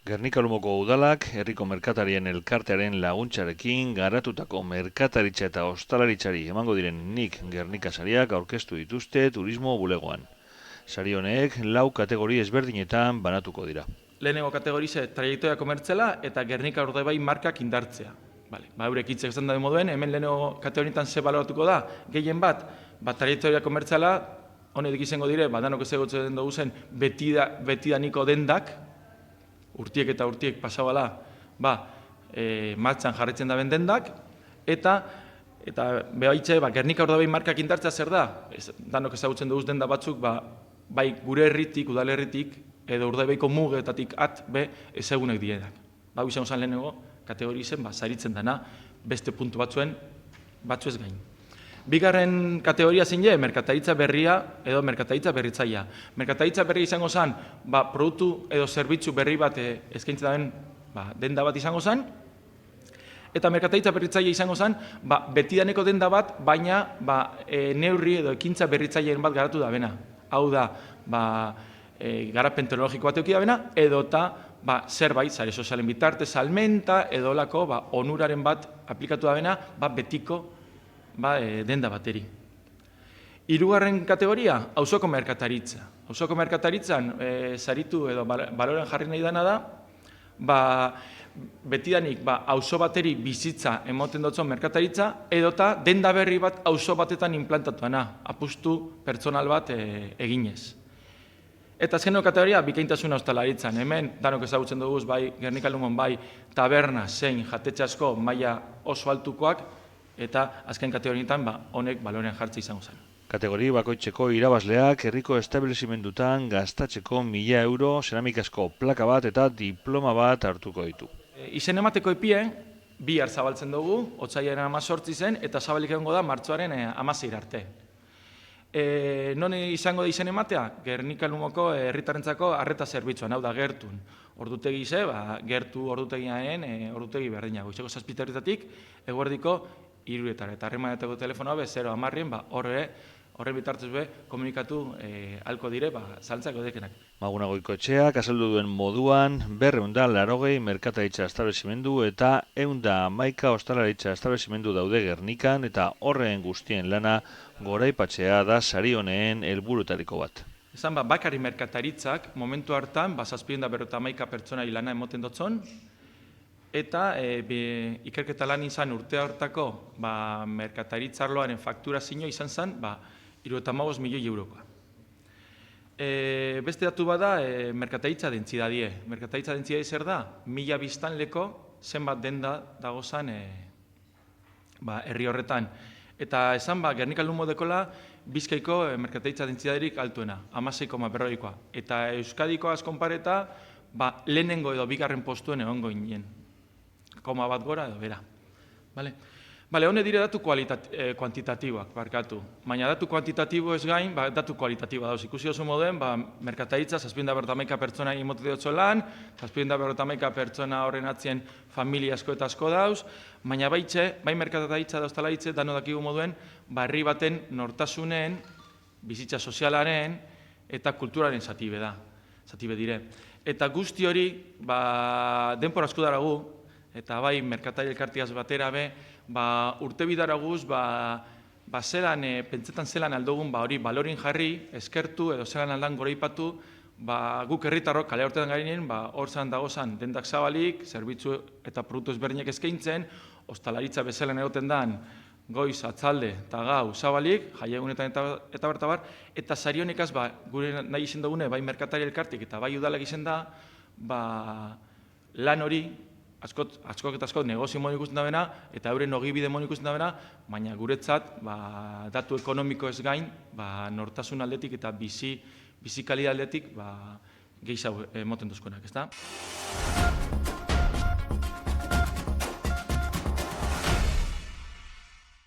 Gernika Lumoko udalak herriko merkatarien elkartearen laguntzarekin garatutako merkataritza eta ostalaritzari emango diren nik Gernika sariak aurkeztu dituzte turismo bulegoan. Sari honek 4 kategori ezberdinetan banatuko dira. Lehenengo kategorize trajektoria komertziala eta Gernika Urdaibai markak indartzea. Eurek hitzek esan da moduen, hemen lehenengo kategorietan ze baloratuko da, gehien bat, trajektoria komertziala, honetik izango dire, danok ez egotzen dugu zen, betidaniko dendak, urtiek eta urtiek pasabala, martxan jarretzen daben dendak, eta behaitxe, Gernika Urdaibai markak indartzea zer da? Danok ezagutzen dugu denda batzuk, bai gure herritik, udalerritik, edo Urdaibaiko mugetatik ezagunek dienak. Hau izango zen lehenengo kategori zen, zaritzen dana, beste puntu batzu ez gain. Bigarren kategoria zein je, merkataritza berria edo merkataritza berritzailea. Merkataritza berria izango zen, produktu edo zerbitzu berri bat eskaintzen daben denda bat izango zen, eta merkataritza berritzailea izango zen, betidaneko denda bat, baina neurri edo ekintza berritzaileen bat garatu da bena. Hau da, garapen teknologiko bat euki da bena, edo eta zerbait, sare sozialen bitarte, salmenta, edo lako onuraren bat aplikatu da bena, betiko denda bateri. Hirugarren kategoria, auzoko merkataritza. Auzoko merkataritzan saritu edo baloren jarri nahi dana da, betidanik auzo bateri bizitza emoten dutzen merkataritza, edota denda berri bat auzo batetan implantatuana, apustu pertsonal bat eginez. Eta azkeneko kategoria, bikaintasuna ostalaritzan. Hemen, danok ezagutzen dugu, Gernika Lumon, taberna, zein, jatetxe asko, maila oso altukoak, eta azken kategorietan honek balorean jartze izango zen. Kategori bakoitzeko irabazleak herriko establezimendutan gastatzeko 1.000 euro, zeramikazko plaka bat eta diploma bat hartuko ditu. Izen emateko epie, bihar zabaltzen dugu, otsailaren 18 zen, eta zabalik egongo da martxoaren 16 arte. Non izango da izen ematea? Gernika Lumoko herritarrentzako arreta zerbitzuan, hau da gertun. Ordutegi ze, gertu ordutegiaen ordutegi berdina. Goizeko 7:00 eguerdiko 3:00 eta harremanetako telefonoa 010 horre bitartez komunikatu halko dire saltzako dekenak. Maguna Goikoetxeak azaldu duen moduan 280 merkataritza establezimendu eta 111 ostalaritza establezimendu daude Gernikan eta horren guztien lana goraipatzea da sari honeen helburutariko bat. Esan bakari merkataritzak momentu hartan 751 pertsona lana emoten dotzon, eta ikerketa lan izan urte hartako merkataritza arloaren fakturazioa izan zen 75 milioi eurokoa. Beste datu bada merkataritza dentzidadie. Merkataritza dentzidadie zer da? 1000 biztanleko zenbat denda dagozan herri horretan. Eta esan Gernika Lumo dekola Bizkaiko merkataritza dentzidadirik altuena, 16,4koa. Eta Euskadiko azkonpareta lehenengo edo bigarren postuen egongo ginen. 1,1 gora edo bera. Hone dire datu kuantitatiboak, barkatu. Baina datu kuantitatibo ez gain, datu kualitatiboa dauz. Ikusi oso moduen, merkataritza 751 pertsona imote dutzo lan, 751 pertsona horren atzien familia asko eta asko dauz, baina bai merkataritza dauztalaritze, dano dakigu moduen, herri baten nortasunen, bizitza sozialaren eta kulturaren zatibe da. Zatibe dire. Eta guzti hori, denpora asko daragu, eta bai merkatari elkartiaz batera urte bidaraguz, pentsetan zelan aldogun hori balorin jarri, eskertu edo zelan aldan goreipatu, guk herritarrok kale horretan garinen, hor zan dagozan dendak zabalik, zerbitzu eta produktu ezberdinak eskaintzen, ostalaritza bezelan egoten dan, goiz, atzalde eta gau zabalik, jaiegunetan eta bertabar, eta sari honekaz, gure nahi izen dugune, bai merkatari elkartik eta bai udalak izen da, lan hori, askok eta askok negozio modu ikusten da bena, eta euren ogibide modu ikusten da bena, baina guretzat, datu ekonomiko ez gain, nortasun aldetik eta bizi kalidad aldetik, gehiago emoten duzkonak, ezta?